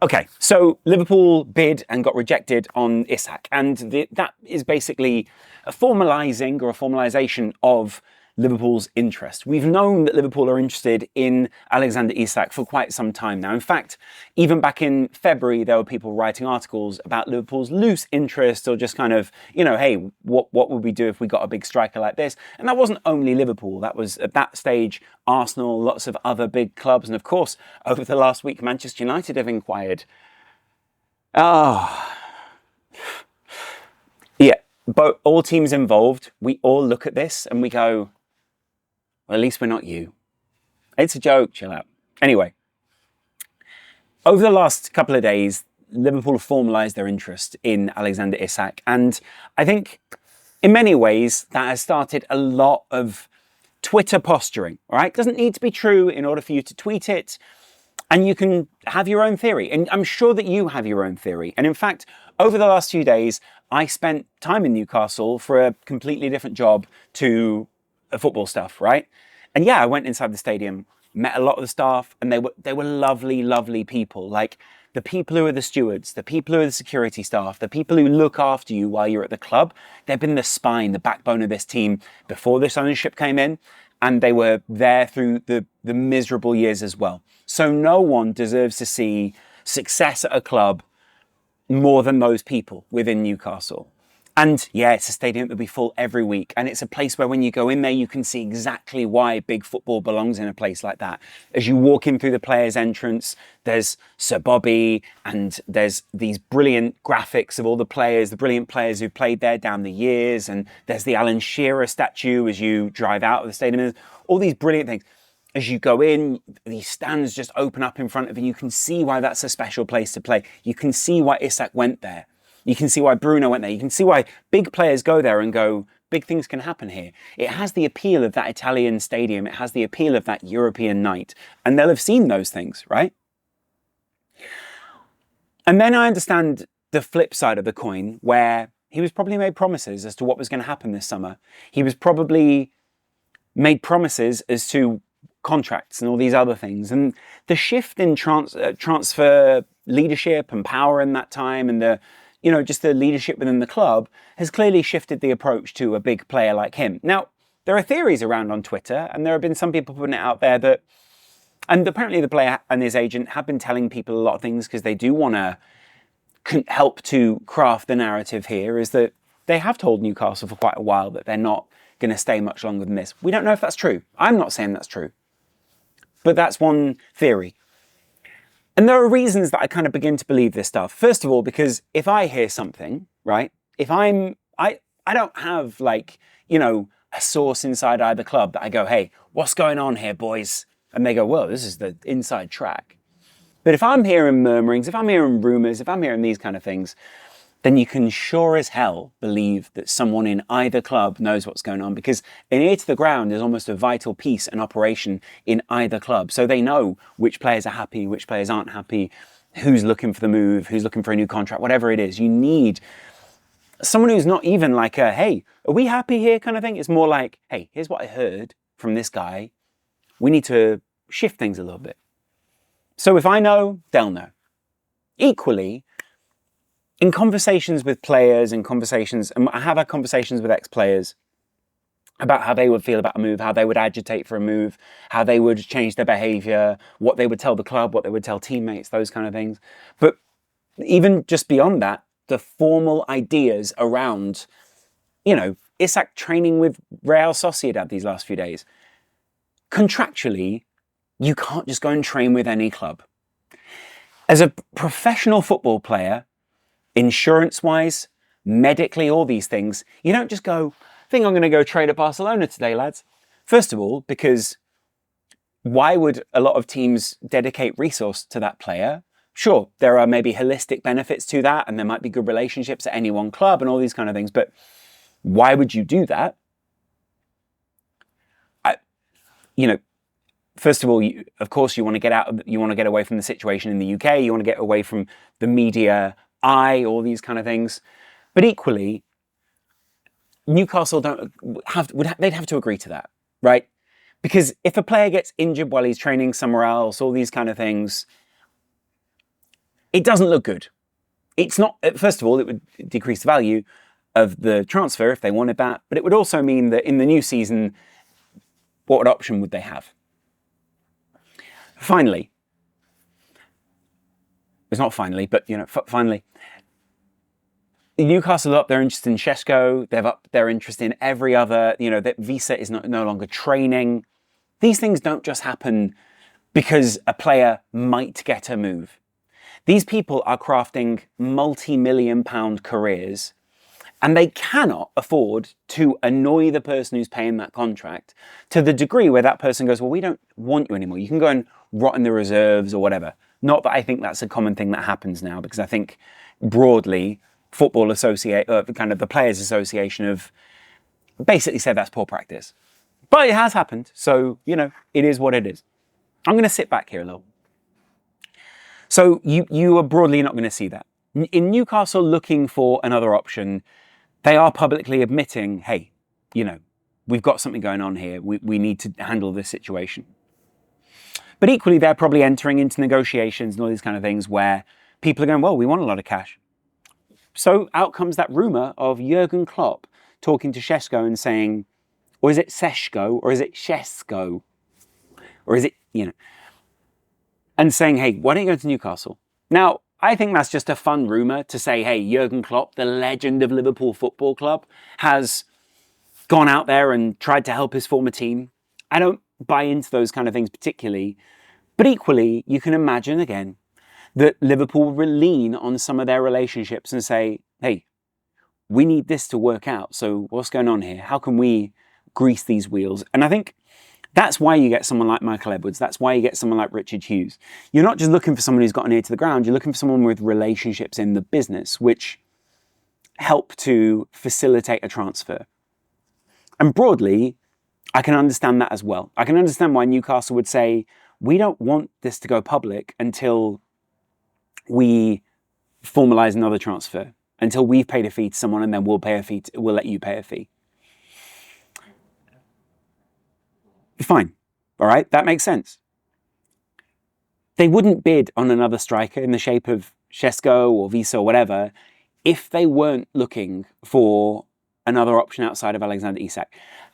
Okay, so Liverpool bid and got rejected on Isak, and that is basically a formalising or a formalisation of Liverpool's interest. We've known that Liverpool are interested in Alexander Isak for quite some time now. In fact, even back in February, there were people writing articles about Liverpool's loose interest or just kind of, hey, what would we do if we got a big striker like this? And that wasn't only Liverpool. That was, at that stage, Arsenal, lots of other big clubs. And of course, over the last week, Manchester United have inquired. Yeah, but all teams involved, we all look at this and we go, well, at least we're not you. It's a joke, chill out. Anyway, over the last couple of days, Liverpool have formalised their interest in Alexander Isak. And I think in many ways that has started a lot of Twitter posturing, all right? It doesn't need to be true in order for you to tweet it. And you can have your own theory. And I'm sure that you have your own theory. And in fact, over the last few days, I spent time in Newcastle for a completely different job to football stuff, right? And yeah, I went inside the stadium, met a lot of the staff, and they were lovely, lovely people. Like the people who are the stewards, the people who are the security staff, the people who look after you while you're at the club. They've been the spine, the backbone of this team before this ownership came in, and they were there through the miserable years as well. So no one deserves to see success at a club more than those people within Newcastle. And yeah, it's a stadium that'll be full every week. And it's a place where when you go in there, you can see exactly why big football belongs in a place like that. As you walk in through the players' entrance, there's Sir Bobby and there's these brilliant graphics of all the players, the brilliant players who played there down the years. And there's the Alan Shearer statue as you drive out of the stadium. There's all these brilliant things. As you go in, these stands just open up in front of you. You can see why that's a special place to play. You can see why Isak went there. You can see why Bruno went there. You can see why big players go there and go, big things can happen here. It has the appeal of that Italian stadium. It has the appeal of that European night. And they'll have seen those things, right? And then I understand the flip side of the coin, where he was probably made promises as to what was going to happen this summer. He was probably made promises as to contracts and all these other things. And the shift in transfer leadership and power in that time and just the leadership within the club has clearly shifted the approach to a big player like him. Now, there are theories around on Twitter, and there have been some people putting it out there that, and apparently the player and his agent have been telling people a lot of things because they do want to help to craft the narrative here, is that they have told Newcastle for quite a while that they're not going to stay much longer than this. We don't know if that's true. I'm not saying that's true. But that's one theory. And there are reasons that I kind of begin to believe this stuff. First of all, because if I hear something, right, I don't have a source inside either club that I go, hey, what's going on here, boys? And they go, well, this is the inside track. But if I'm hearing murmurings, if I'm hearing rumors, if I'm hearing these kind of things, then you can sure as hell believe that someone in either club knows what's going on, because an ear to the ground is almost a vital piece and operation in either club. So they know which players are happy, which players aren't happy, who's looking for the move, who's looking for a new contract, whatever it is. You need someone who's not even like a, hey, are we happy here kind of thing? It's more like, hey, here's what I heard from this guy. We need to shift things a little bit. So if I know, they'll know. Equally, in conversations with players and I have had conversations with ex-players about how they would feel about a move, how they would agitate for a move, how they would change their behaviour, what they would tell the club, what they would tell teammates, those kind of things. But even just beyond that, the formal ideas around, Isak training with Real Sociedad these last few days. Contractually, you can't just go and train with any club. As a professional football player, insurance-wise, medically, all these things, you don't just go, I think I'm going to go train at Barcelona today, lads. First of all, because why would a lot of teams dedicate resource to that player? Sure, there are maybe holistic benefits to that, and there might be good relationships at any one club and all these kind of things, but why would you do that? First of all, of course, you want to get away from the situation in the UK, you want to get away from the media eye, all these kind of things. But equally, Newcastle they'd have to agree to that, right? Because if a player gets injured while he's training somewhere else, all these kind of things, it doesn't look good. It's not, first of all, it would decrease the value of the transfer if they wanted that, but it would also mean that in the new season, what option would they have? Finally, it's not finally, but finally, Newcastle are up their interest in Šeško. They've up their interest in every other, that Visa is no longer training. These things don't just happen because a player might get a move. These people are crafting multi-million-pound careers, and they cannot afford to annoy the person who's paying that contract to the degree where that person goes, well, we don't want you anymore. You can go and rot in the reserves or whatever. Not that I think that's a common thing that happens now, because I think broadly, Football kind of the Players Association have basically said that's poor practice. But it has happened, so, it is what it is. I'm going to sit back here a little. So you are broadly not going to see that. In Newcastle looking for another option, they are publicly admitting, hey, we've got something going on here. We need to handle this situation. But equally, they're probably entering into negotiations and all these kind of things where people are going, well, we want a lot of cash. So out comes that rumour of Jurgen Klopp talking to Šeško and saying, or is it Seško, or is it Šeško? Or is it, and saying, hey, why don't you go to Newcastle? Now, I think that's just a fun rumour to say, hey, Jurgen Klopp, the legend of Liverpool Football Club, has gone out there and tried to help his former team. I don't buy into those kind of things particularly. But equally, you can imagine, again, that Liverpool will lean on some of their relationships and say, hey, we need this to work out. So what's going on here? How can we grease these wheels? And I think that's why you get someone like Michael Edwards. That's why you get someone like Richard Hughes. You're not just looking for someone who's got an ear to the ground. You're looking for someone with relationships in the business, which help to facilitate a transfer. And broadly, I can understand that as well. I can understand why Newcastle would say, we don't want this to go public until we formalise another transfer, until we've paid a fee to someone, and then we'll let you pay a fee. Fine. All right, that makes sense. They wouldn't bid on another striker in the shape of Šeško or Visa or whatever if they weren't looking for another option outside of Alexander Isak.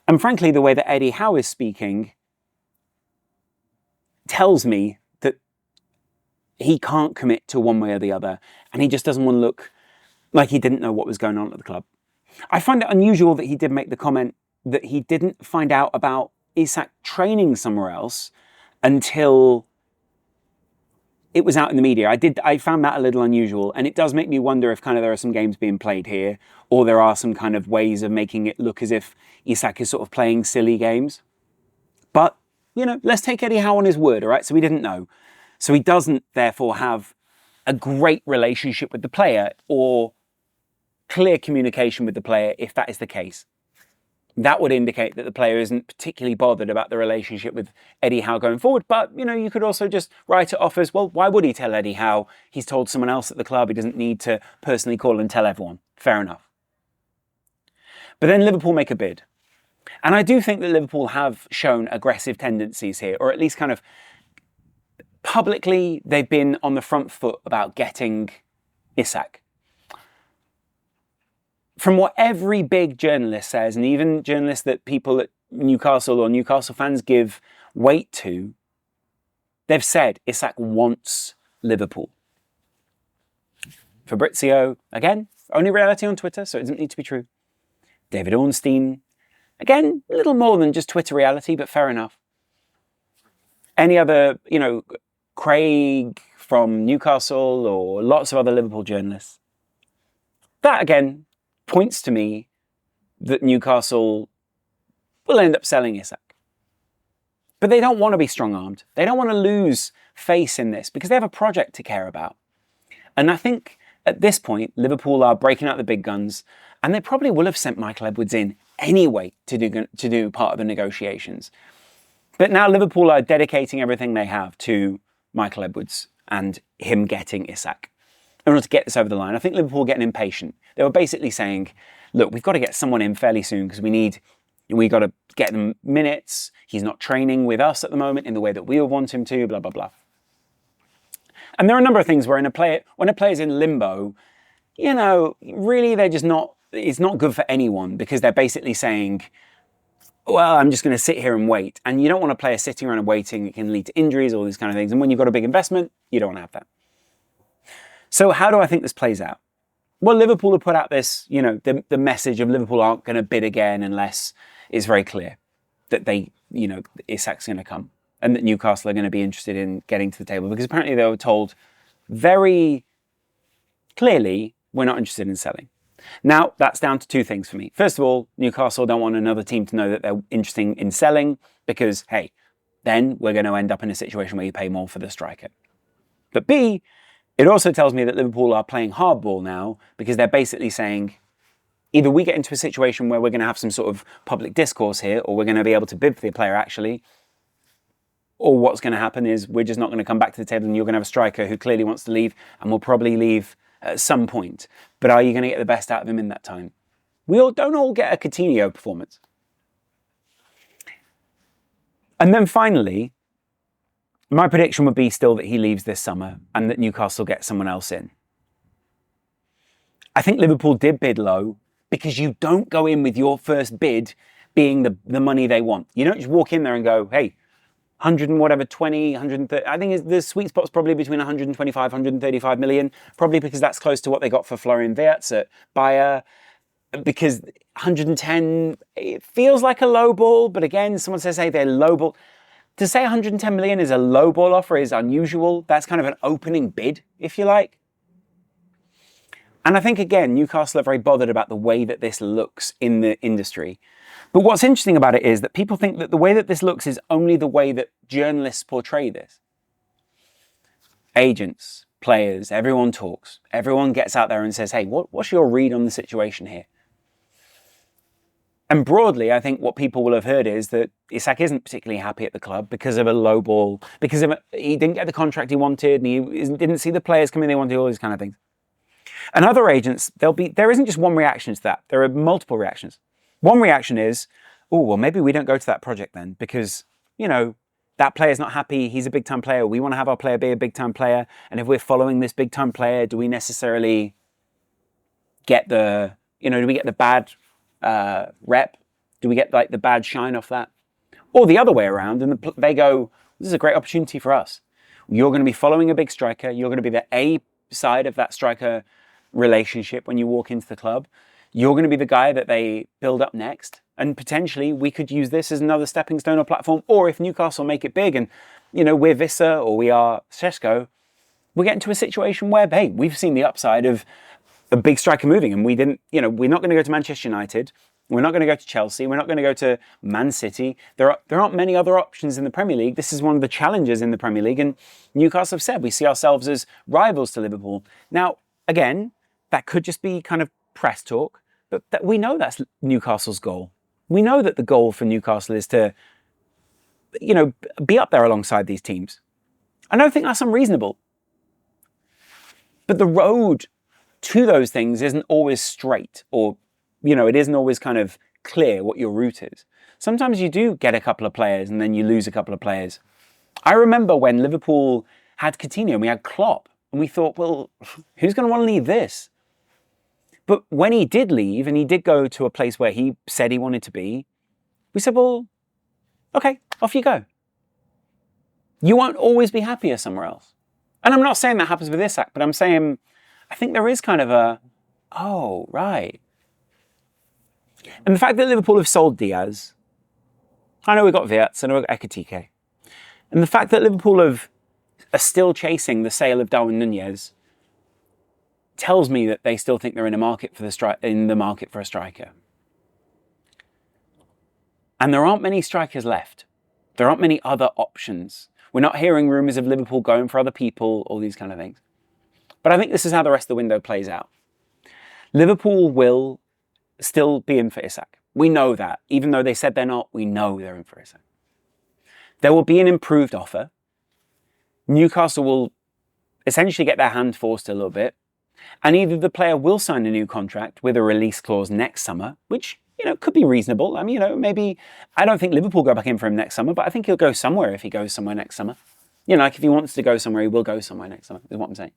And frankly, the way that Eddie Howe is speaking tells me that he can't commit to one way or the other, and he just doesn't want to look like he didn't know what was going on at the club. I find it unusual that he did make the comment that he didn't find out about Isak training somewhere else until it was out in the media. I found that a little unusual, and it does make me wonder if kind of there are some games being played here, or there are some kind of ways of making it look as if Isak is sort of playing silly games. But, let's take Eddie Howe on his word, all right? So he didn't know. So he doesn't, therefore, have a great relationship with the player or clear communication with the player if that is the case. That would indicate that the player isn't particularly bothered about the relationship with Eddie Howe going forward. But, you could also just write it off as, well, why would he tell Eddie Howe? He's told someone else at the club. He doesn't need to personally call and tell everyone. Fair enough. But then Liverpool make a bid. And I do think that Liverpool have shown aggressive tendencies here, or at least kind of publicly they've been on the front foot about getting Isak. From what every big journalist says, and even journalists that people at Newcastle or Newcastle fans give weight to, they've said Isak wants Liverpool. Fabrizio, again, only reality on Twitter, so it doesn't need to be true. David Ornstein, again, a little more than just Twitter reality, but fair enough. Any other, Craig from Newcastle or lots of other Liverpool journalists. That, again, points to me that Newcastle will end up selling Isak. But they don't want to be strong-armed. They don't want to lose face in this because they have a project to care about. And I think at this point, Liverpool are breaking out the big guns, and they probably will have sent Michael Edwards in anyway to do part of the negotiations. But now Liverpool are dedicating everything they have to Michael Edwards and him getting Isak in order to get this over the line. I think Liverpool are getting impatient. They were basically saying, look, we've got to get someone in fairly soon because we got to get them minutes. He's not training with us at the moment in the way that we would want him to, blah, blah, blah. And there are a number of things where when a player's in limbo, you know, really they're just not, it's not good for anyone because they're basically saying, well, I'm just going to sit here and wait. And you don't want a player sitting around and waiting. It can lead to injuries, all these kind of things. And when you've got a big investment, you don't want to have that. So how do I think this plays out? Well, Liverpool have put out this, you know, the message of Liverpool aren't going to bid again unless it's very clear that they, you know, Isak's going to come and that Newcastle are going to be interested in getting to the table, because apparently they were told very clearly, we're not interested in selling. Now, that's down to two things for me. First of all, Newcastle don't want another team to know that they're interested in selling because, hey, then we're going to end up in a situation where you pay more for the striker. But B, it also tells me that Liverpool are playing hardball now because they're basically saying either we get into a situation where we're going to have some sort of public discourse here, or we're going to be able to bid for the player actually, or what's going to happen is we're just not going to come back to the table and you're going to have a striker who clearly wants to leave and will probably leave at some point. But are you going to get the best out of him in that time? We don't all get a Coutinho performance. And then finally, my prediction would be still that he leaves this summer and that Newcastle gets someone else in. I think Liverpool did bid low because you don't go in with your first bid being the money they want. You don't just walk in there and go, hey, 100 and whatever, 20, 130. I think the sweet spot's probably between 125, 135 million, probably because that's close to what they got for Florian Wirtz at Bayer. Because 110, it feels like a low ball, but again, someone says, hey, they're low ball. To say 110 million is a low ball offer is unusual. That's kind of an opening bid, if you like. And I think, again, Newcastle are very bothered about the way that this looks in the industry. But what's interesting about it is that people think that the way that this looks is only the way that journalists portray this. Agents, players, everyone talks. Everyone gets out there and says, hey, what's your read on the situation here? And broadly, I think what people will have heard is that Isak isn't particularly happy at the club because of a low ball, because he didn't get the contract he wanted, and he didn't see the players coming they wanted, all these kind of things. And other agents, there isn't just one reaction to that. There are multiple reactions. One reaction is, oh, well, maybe we don't go to that project then because, you know, that player's not happy. He's a big-time player. We want to have our player be a big-time player. And if we're following this big-time player, do we necessarily get do we get the bad rep? Do we get like the bad shine off that? Or the other way around, and they go, this is a great opportunity for us. You're going to be following a big striker. You're going to be the A side of that striker relationship when you walk into the club. You're going to be the guy that they build up next. And potentially we could use this as another stepping stone or platform. Or if Newcastle make it big and, you know, we're Visser or we are Šeško, we get into a situation where, hey, we've seen the upside of a big striker moving and we didn't, you know, we're not going to go to Manchester United. We're not going to go to Chelsea. We're not going to go to Man City. There aren't many other options in the Premier League. This is one of the challenges in the Premier League. And Newcastle have said we see ourselves as rivals to Liverpool. Now, again, that could just be kind of press talk, but we know that's Newcastle's goal. We know that the goal for Newcastle is to, you know, be up there alongside these teams. I don't think that's unreasonable. But the road to those things isn't always straight, or, you know, it isn't always kind of clear what your route is. Sometimes you do get a couple of players and then you lose a couple of players. I remember when Liverpool had Coutinho and we had Klopp and we thought, well, who's going to want to leave this? But when he did leave and he did go to a place where he said he wanted to be, we said, well, okay, off you go. You won't always be happier somewhere else. And I'm not saying that happens with Isak, but I'm saying I think there is kind of a, oh, right. And the fact that Liverpool have sold Diaz, I know we've got Wirtz, I know we've got Ekitike. And the fact that Liverpool are still chasing the sale of Darwin Núñez tells me that they still think they're in the market for a striker. And there aren't many strikers left. There aren't many other options. We're not hearing rumours of Liverpool going for other people, all these kind of things. But I think this is how the rest of the window plays out. Liverpool will still be in for Isak. We know that. Even though they said they're not, we know they're in for Isak. There will be an improved offer. Newcastle will essentially get their hand forced a little bit. And either the player will sign a new contract with a release clause next summer, which, you know, could be reasonable. I mean, you know, maybe, I don't think Liverpool go back in for him next summer, but I think he'll go somewhere if he goes somewhere next summer. You know, like if he wants to go somewhere, he will go somewhere next time, is what I'm saying.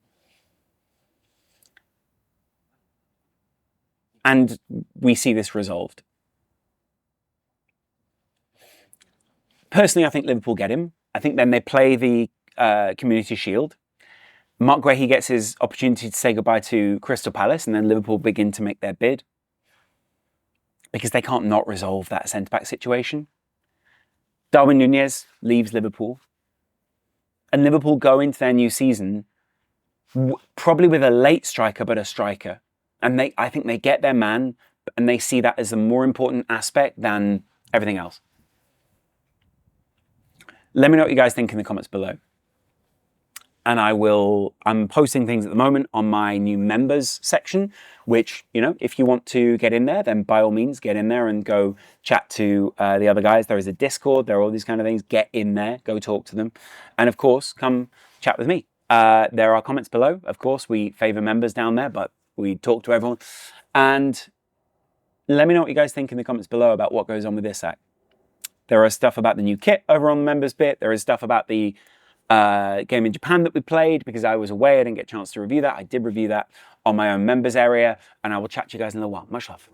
And we see this resolved. Personally, I think Liverpool get him. I think then they play the Community Shield. Mark Guehi gets his opportunity to say goodbye to Crystal Palace, and then Liverpool begin to make their bid because they can't not resolve that centre-back situation. Darwin Núñez leaves Liverpool, and Liverpool go into their new season probably with a late striker, but a striker. And I think they get their man, and they see that as a more important aspect than everything else. Let me know what you guys think in the comments below. And I'm posting things at the moment on my new members section, which, you know, if you want to get in there, then by all means get in there and go chat to the other guys. There is a Discord, there are all these kind of things. Get in there, go talk to them. And of course, come chat with me. There are comments below. Of course, we favor members down there, but we talk to everyone. And let me know what you guys think in the comments below about what goes on with Isak. There is stuff about the new kit over on the members bit. There is stuff about the game in Japan that we played because I was away. I didn't get a chance to review that. I did review that on my own members area, and I will chat to you guys in a little while. Much love.